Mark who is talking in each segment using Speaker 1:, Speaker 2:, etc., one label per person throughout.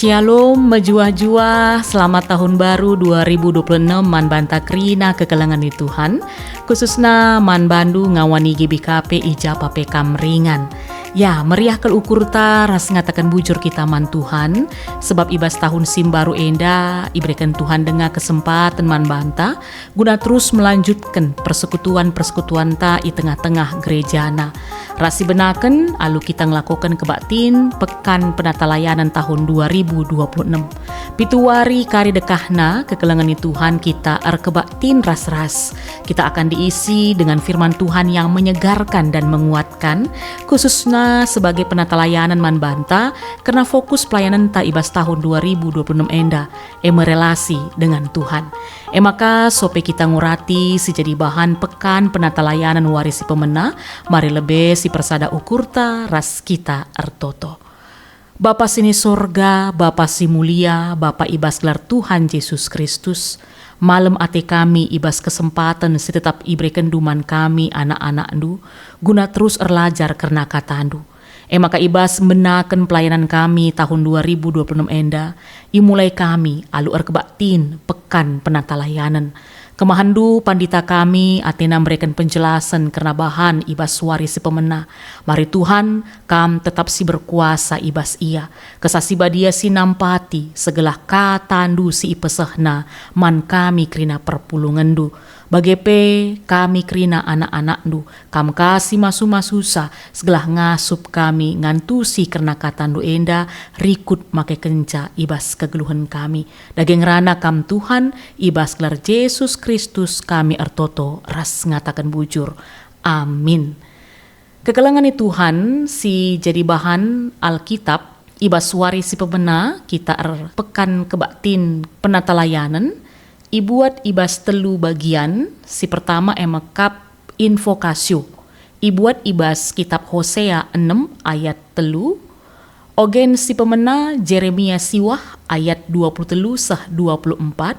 Speaker 1: Shalom menjua-jua, selamat tahun baru 2026 man banta krina kekelangan di Tuhan, khususnya man bandu ngawani GBKP ijapa pekam ringan. Ya, meriah kel ukur ta ras ngatakan bujur kita man Tuhan, sebab ibas tahun sim baru enda, iberikan Tuhan dengan kesempatan man banta, guna terus melanjutkan persekutuan-persekutuan ta di tengah-tengah gerejana. Rasi benaken, alu kita ngelakukan kebaktin pekan penata layanan tahun 2026. Pituari kari dekahna kekelangan di Tuhan kita kebaktin ras-ras. Kita akan diisi dengan firman Tuhan yang menyegarkan dan menguatkan, khususnya sebagai penata layanan man banta karena fokus pelayanan ta ibas tahun 2026 enda merelasi dengan Tuhan. Maka sope kita ngurati si jadi bahan pekan penata layanan warisi pemena, mari lebih si persada ukurta ras kita ertoto. Bapa sini sorga, Bapa si mulia, Bapa ibas gelar Tuhan Yesus Kristus, malam ate kami ibas kesempatan si tetap ibrekan duman kami anak-anak ndu, guna terus erlajar karena katandu. Maka ibas menaken pelayanan kami tahun 2026 enda, imulai kami alu erkebaktin pekan penata layanan. Kemahandu pandita kami atena memberikan penjelasan karena bahan ibas warisi pemena. Mari Tuhan kam tetap si berkuasa ibas ia. Kesasiba dia si nampati segelah katandu si ipesehna man kami krina perpulungandu. Bagepe kami krina anak-anak du, kam kasih masu-masusa, segelah ngasup kami ngantusi karena katandu enda, rikut make kenca ibas kegeluhan kami. Daging rana kam Tuhan, ibas gelar Yesus Kristus kami ertoto, ras ngatakan bujur. Amin. Kekelangan Tuhan, si jadi bahan Alkitab, ibas warisi pemena, kita pekan kebaktin penata layanan, ibuat ibas telu bagian, si pertama emakap invokasio. Ibuat ibas kitab Hosea 6 ayat telu, ogen si pemena Jeremia siwah ayat 23 sah 24,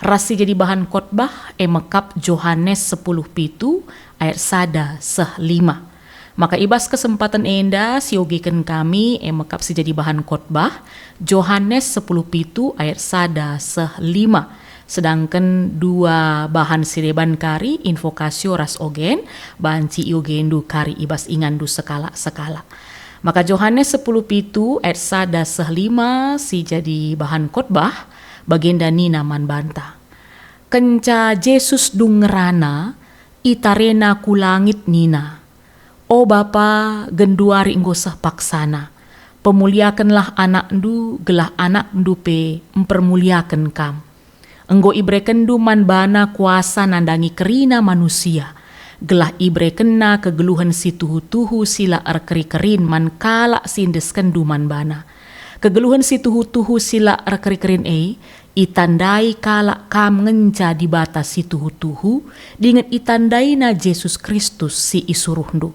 Speaker 1: rasi jadi bahan khotbah emakap Yohanes 10 pitu ayat sada sah 5. Maka ibas kesempatan enda siogikan kami emakap si jadi bahan khotbah Yohanes 10 pitu ayat sada sah 5. Sedangkan dua bahan sireban kari invokasio ras ogen banci iogendu kari ibas ingandu sekala-sekala. Maka Yohanes 10 pitu ayat sada sah 5 si jadi bahan khotbah bagenda nina man banta. Kenca Yesus dungerana itarena kulangit nina. O Bapa genduari enggosah paksana. Pemuliakanlah anak ndu gelah anak ndu pe mempermuliakan kam. Enggo ibreken duman bana kuasa nandangi kerina manusia. Gelah ibrekena kegeluhan si tuhu-tuhu sila erkeri-kerin man kala sindesken duman bana. Kegeluhan si tuhu-tuhu sila erkeri-kerin itandai kala kam ngenca di batas si tuhu-tuhu dengan itandai na Yesus Kristus si isuruhndu.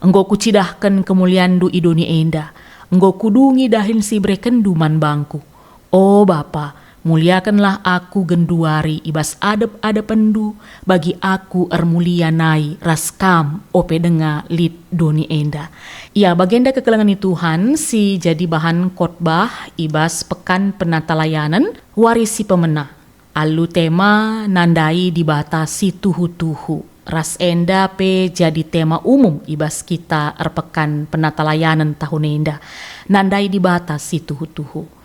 Speaker 1: Enggo kucidahkan kemuliaan du idoni enda. Enggo kudungi dahin si breken duman bangku. O Bapa, muliakanlah aku genduari ibas adep-adependu bagi aku ermulia nai raskam ope denga lid doni enda. Ya bagenda kekelangan Tuhan si jadi bahan khotbah ibas pekan penata layanan warisi pemena. Alu tema nandai di batas si tuhu-tuhu. Ras enda pe jadi tema umum ibas kita erpekan penata layanan tahun enda. Nandai di batas si tuhu-tuhu.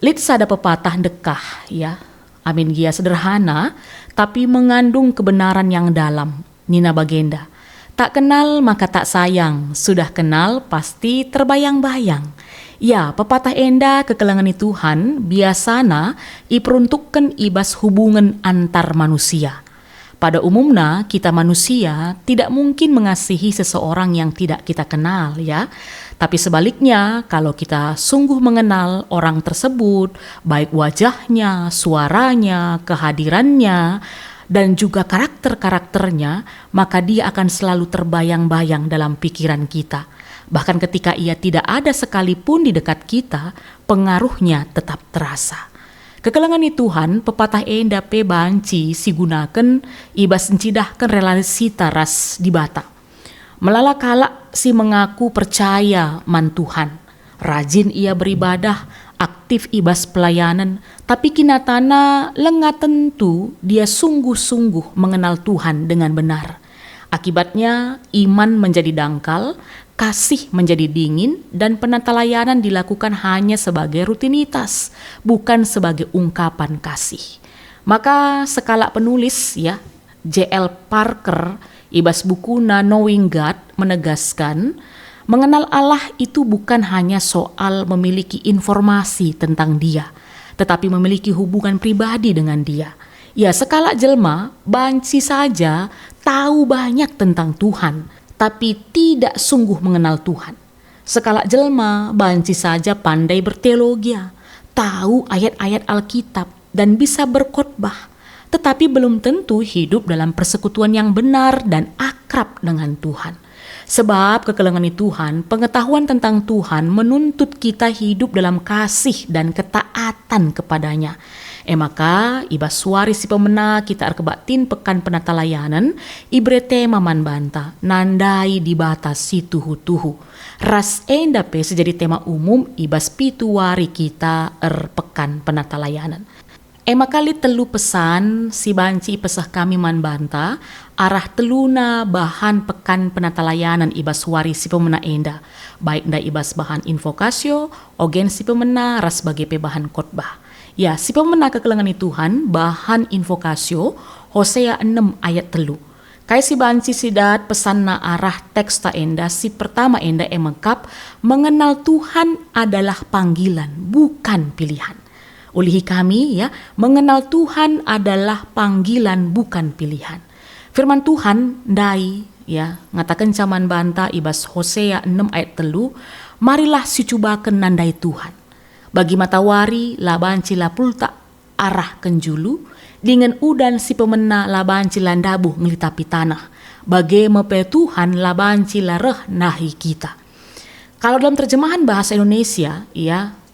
Speaker 1: Lid sada pepatah dekah ya, amin gia sederhana tapi mengandung kebenaran yang dalam. Nina bagenda, tak kenal maka tak sayang, sudah kenal pasti terbayang-bayang. Ya, pepatah enda kekelangan Tuhan biasana iperuntukkan ibas hubungan antar manusia. Pada umumnya kita manusia tidak mungkin mengasihi seseorang yang tidak kita kenal ya. Tapi sebaliknya kalau kita sungguh mengenal orang tersebut, baik wajahnya, suaranya, kehadirannya, dan juga karakter-karakternya, maka dia akan selalu terbayang-bayang dalam pikiran kita. Bahkan ketika ia tidak ada sekalipun di dekat kita, pengaruhnya tetap terasa. Kekelangan Tuhan, pepatah enda pe banci si gunakan ibas encidahkan relasi taras di bata. Melala kala si mengaku percaya man Tuhan. Rajin ia beribadah, aktif aktif ibas pelayanan, tapi kinatana lenga tentu dia sungguh-sungguh mengenal Tuhan dengan benar. Akibatnya iman menjadi dangkal, kasih menjadi dingin, dan penatalayanan dilakukan hanya sebagai rutinitas, bukan sebagai ungkapan kasih. Maka sekala penulis J.L. Parker ibas bukuna Knowing God menegaskan, mengenal Allah itu bukan hanya soal memiliki informasi tentang Dia, tetapi memiliki hubungan pribadi dengan Dia. Sekala jelma banci saja tahu banyak tentang Tuhan, tapi tidak sungguh mengenal Tuhan. Sekala jelma banci saja pandai berteologi, tahu ayat-ayat Alkitab dan bisa berkhotbah, tetapi belum tentu hidup dalam persekutuan yang benar dan akrab dengan Tuhan. Sebab kekelengan Tuhan, pengetahuan tentang Tuhan menuntut kita hidup dalam kasih dan ketaatan kepadanya. Maka ibas suari si pemena kita arkebatin pekan penatalayanan ibre tema man banta nandai di batas si tuhu-tuhu. Ras endape sejadi tema umum ibas pituari kita pekan penatalayanan. Kali telu pesan si banci pesah kami man banta arah teluna bahan pekan penatalayanan ibas wari si pemena enda, baik da ibas bahan invokasio ogen si pemena ras sebagai bahan khotbah. Si pemena kekelengan Tuhan bahan invokasio Hosea 6 ayat 3. Kai si banci sidat pesan na arah teks ta enda si pertama enda emengkap mengenal Tuhan adalah panggilan bukan pilihan. Ulihi kami mengenal Tuhan adalah panggilan bukan pilihan. Firman Tuhan dai ngatakan caman banta ibas Hosea 6 ayat 3, marilah si cubaken nandai Tuhan. Bagi matawari labanci lapulta arah kenjulu, dengan udan si pemena labanci landabuh ngelitapi tanah. Bagi mepe Tuhan labanci lareh nahi kita. Kalau dalam terjemahan bahasa Indonesia,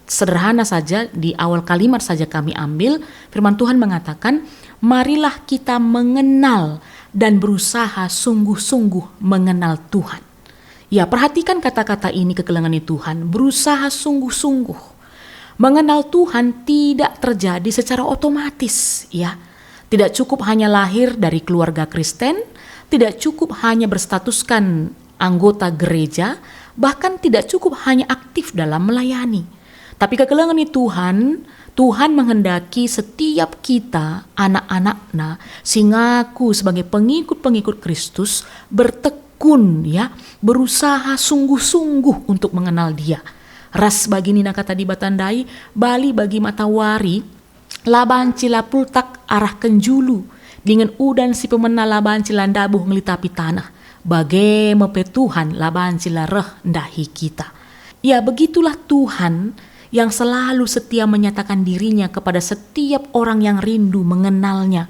Speaker 1: sederhana saja di awal kalimat saja kami ambil, firman Tuhan mengatakan, marilah kita mengenal dan berusaha sungguh-sungguh mengenal Tuhan. Perhatikan kata-kata ini kekelengan Tuhan, berusaha sungguh-sungguh. Mengenal Tuhan tidak terjadi secara otomatis, Tidak cukup hanya lahir dari keluarga Kristen, tidak cukup hanya berstatuskan anggota gereja, bahkan tidak cukup hanya aktif dalam melayani. Tapi kekelengan Tuhan menghendaki setiap kita, anak-anaknya, singaku sebagai pengikut-pengikut Kristus, bertekun berusaha sungguh-sungguh untuk mengenal Dia. Ras bagi nina kata di batandai, bali bagi matawari, labanci lapultak arah kenjulu, dengan udan si pemena labanci landabuh ngelitapi tanah, bagai mepe Tuhan labanci lareh ndahi kita. Begitulah Tuhan yang selalu setia menyatakan dirinya kepada setiap orang yang rindu mengenalnya.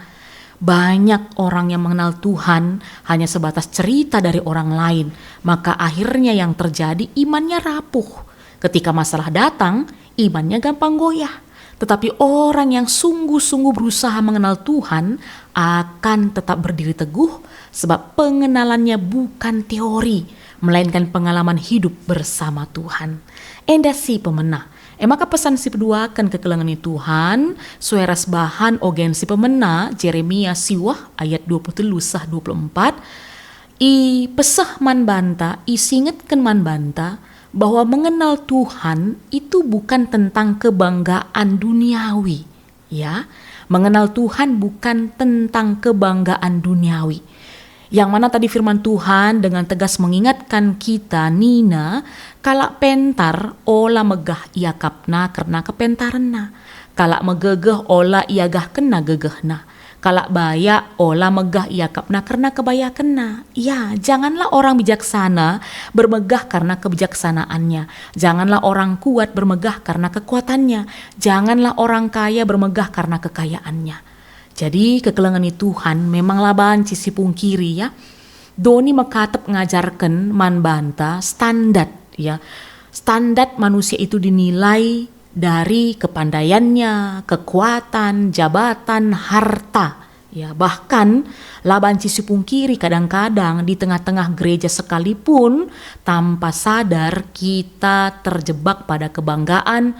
Speaker 1: Banyak orang yang mengenal Tuhan hanya sebatas cerita dari orang lain, maka akhirnya yang terjadi imannya rapuh. Ketika masalah datang, imannya gampang goyah. Tetapi orang yang sungguh-sungguh berusaha mengenal Tuhan akan tetap berdiri teguh, sebab pengenalannya bukan teori, melainkan pengalaman hidup bersama Tuhan. Enda si pemena. Maka pesan si kedua kan kekelengan Tuhan, sueras bahan ogen si pemena, Jeremia siwah ayat 23-24, i pesah man banta, i singetken man banta, bahwa mengenal Tuhan itu bukan tentang kebanggaan duniawi, Mengenal Tuhan bukan tentang kebanggaan duniawi. Yang mana tadi firman Tuhan dengan tegas mengingatkan kita, Nina, kalak pentar ola megah ia kapna karena kepentaranna, kalak megegeh ola ia gah kena gegehna, kalak baya ola megah ia kapna karena kebaya kena. Janganlah orang bijaksana bermegah karena kebijaksanaannya, janganlah orang kuat bermegah karena kekuatannya, janganlah orang kaya bermegah karena kekayaannya. Jadi kekelengan Tuhan memanglah banci si pungkiri Doni mekatep ngajarkan man banta standar Standar manusia itu dinilai dari kepandaiannya, kekuatan, jabatan, harta. Bahkan labanci si pungkiri kadang-kadang di tengah-tengah gereja sekalipun tanpa sadar kita terjebak pada kebanggaan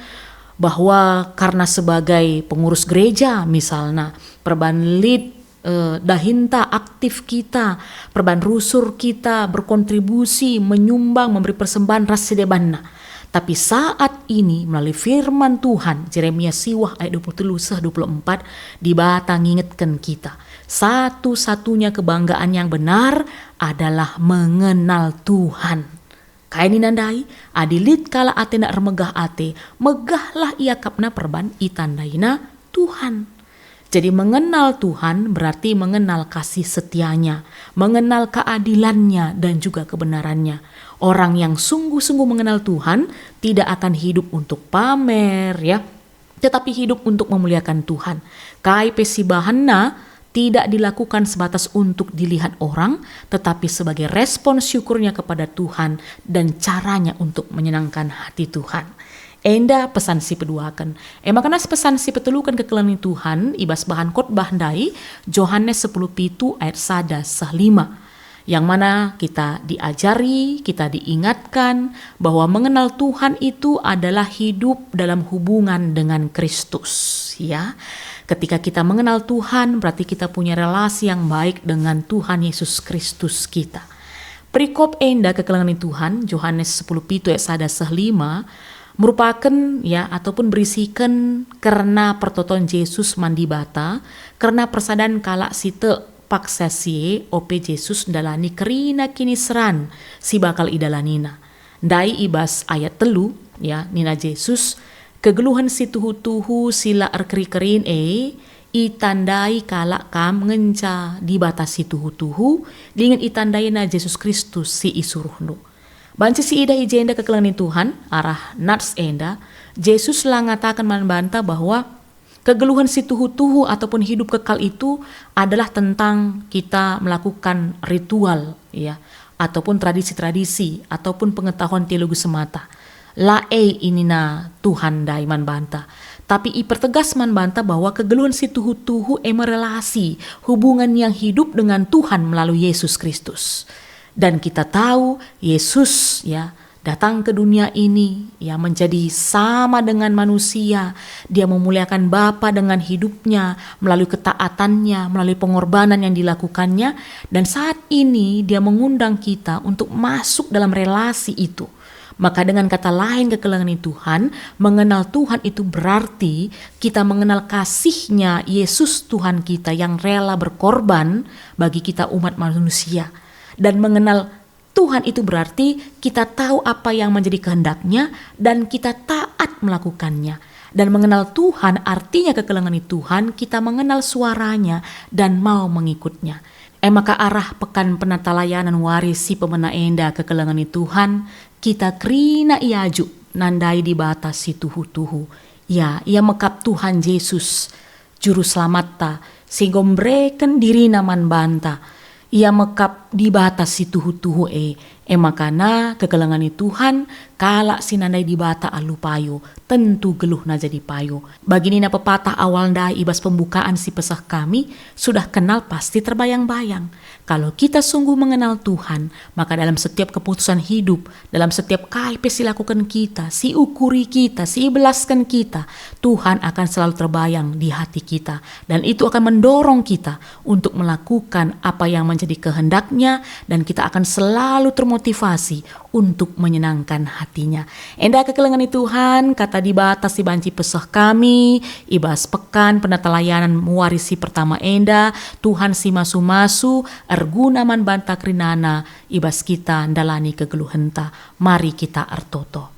Speaker 1: bahwa karena sebagai pengurus gereja misalnya, perban lead dahinta aktif kita, perban rusur kita berkontribusi, menyumbang, memberi persembahan ras sedebanna. Tapi saat ini melalui firman Tuhan, Yeremia siwah ayat 23-24, dibata ngingetkan kita. Satu-satunya kebanggaan yang benar adalah mengenal Tuhan. Kaini nandai, adilit kala ate nak remegah ate, megahlah ia kapna perban itandaina Tuhan. Jadi mengenal Tuhan berarti mengenal kasih setianya, mengenal keadilannya dan juga kebenarannya. Orang yang sungguh-sungguh mengenal Tuhan tidak akan hidup untuk pamer ya, tetapi hidup untuk memuliakan Tuhan. Kai pesibahana tidak dilakukan sebatas untuk dilihat orang, tetapi sebagai respon syukurnya kepada Tuhan dan caranya untuk menyenangkan hati Tuhan. Enda pesan si peduakan. Makanya pesan si petelukan kekelani Tuhan, ibas bahan khotbah dai, Yohanes 10:7 ayat 1-5. Yang mana kita diajari, kita diingatkan bahwa mengenal Tuhan itu adalah hidup dalam hubungan dengan Kristus, ya. Ketika kita mengenal Tuhan, berarti kita punya relasi yang baik dengan Tuhan Yesus Kristus kita. Perikop enda kekelangan Tuhan, Yohanes 10:7 ayat 1-5, merupakan ya ataupun berisikan karena pertoton Yesus mandi bata, karena persadan kala site paksasie ope Yesus dalani kerina kini seran si bakal idalanina. Dai ibas ayat 3 ya nina Yesus kegeluhan si tuhu-tuhu sila erkeri-kerin itandai kala kam ngenca dibatasi tuhu-tuhu dengan itandai na Yesus Kristus si isuruhnu. Banci si ida ijenda kekelani Tuhan arah nats enda Yesus lah ngatakan membantah bahwa kegeluhan si tuhu-tuhu ataupun hidup kekal itu adalah tentang kita melakukan ritual ya ataupun tradisi-tradisi ataupun pengetahuan teologi semata. Ini na Tuhan dai man banta. Tapi ipertegas man banta bahwa kegeluhan si tuhu-tuhu relasi hubungan yang hidup dengan Tuhan melalui Yesus Kristus. Dan kita tahu Yesus ya datang ke dunia ini ya menjadi sama dengan manusia. Dia memuliakan Bapa dengan hidupnya, melalui ketaatannya, melalui pengorbanan yang dilakukannya. Dan saat ini dia mengundang kita untuk masuk dalam relasi itu. Maka dengan kata lain kekelangan Tuhan, mengenal Tuhan itu berarti kita mengenal kasihnya Yesus Tuhan kita yang rela berkorban bagi kita umat manusia. Dan mengenal Tuhan itu berarti kita tahu apa yang menjadi kehendaknya dan kita taat melakukannya. Dan mengenal Tuhan artinya kekelangan Tuhan kita mengenal suaranya dan mau mengikutnya. Maka arah pekan penata layanan warisi pemena enda kekelangan Tuhan kita krina iaju nandai di batas si tuhu-tuhu. Ya, ia mekap Tuhan Yesus juru selamat sehingga mereken diri naman banta. Ia mekap di batas si tuhu-tuhu makana kekelangan Tuhan kala sinandai di bata alu payo tentu geluh na jadi payo. Bagini na pepatah awal dai ibas pembukaan si pesah kami sudah kenal pasti terbayang-bayang. Kalau kita sungguh mengenal Tuhan, maka dalam setiap keputusan hidup, dalam setiap KIP si lakukan kita, si ukuri kita, si belaskan kita, Tuhan akan selalu terbayang di hati kita. Dan itu akan mendorong kita untuk melakukan apa yang menjadi kehendaknya dan kita akan selalu termotivasi untuk menyenangkan hatinya. Enda kekelengan Tuhan, kata di batas di banci pesah kami, ibas pekan penata layanan mewarisi pertama enda, Tuhan si masu-masu, erguna man banta krinana, ibas kita ndalani kegeluhenta, mari kita artoto.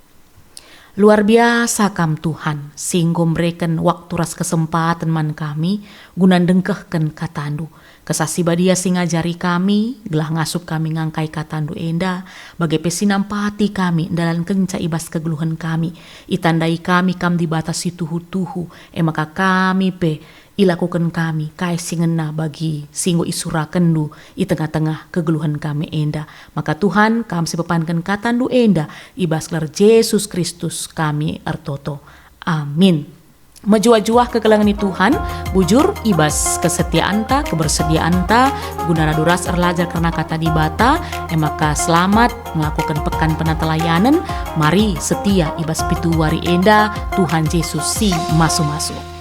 Speaker 1: Luar biasa kam Tuhan, sehingga mereken waktu ras kesempatan man kami, gunan dengkehken katandu. Kesasi badia sing ngajari kami, gelah ngasup kami ngangkai katandu enda, bagai pesinampati kami, dalam kenca ibas kegeluhan kami, itandai kami kam di batas tuhu-tuhu, maka kami ilakukan kami, kai singena bagi singgo isura kendu, i tengah-tengah kegeluhan kami enda. Maka Tuhan kami sepepankan katandu enda, ibas lar Yesus Kristus kami artoto. Amin. Menjuah-juah kekelangan Tuhan, bujur ibas kesetiaan ta, kebersediaan ta, guna duras erlajar karena kata dibata, maka selamat melakukan pekan penatalayanan, mari setia ibas pitu wari enda, Tuhan Yesus si masu-masu.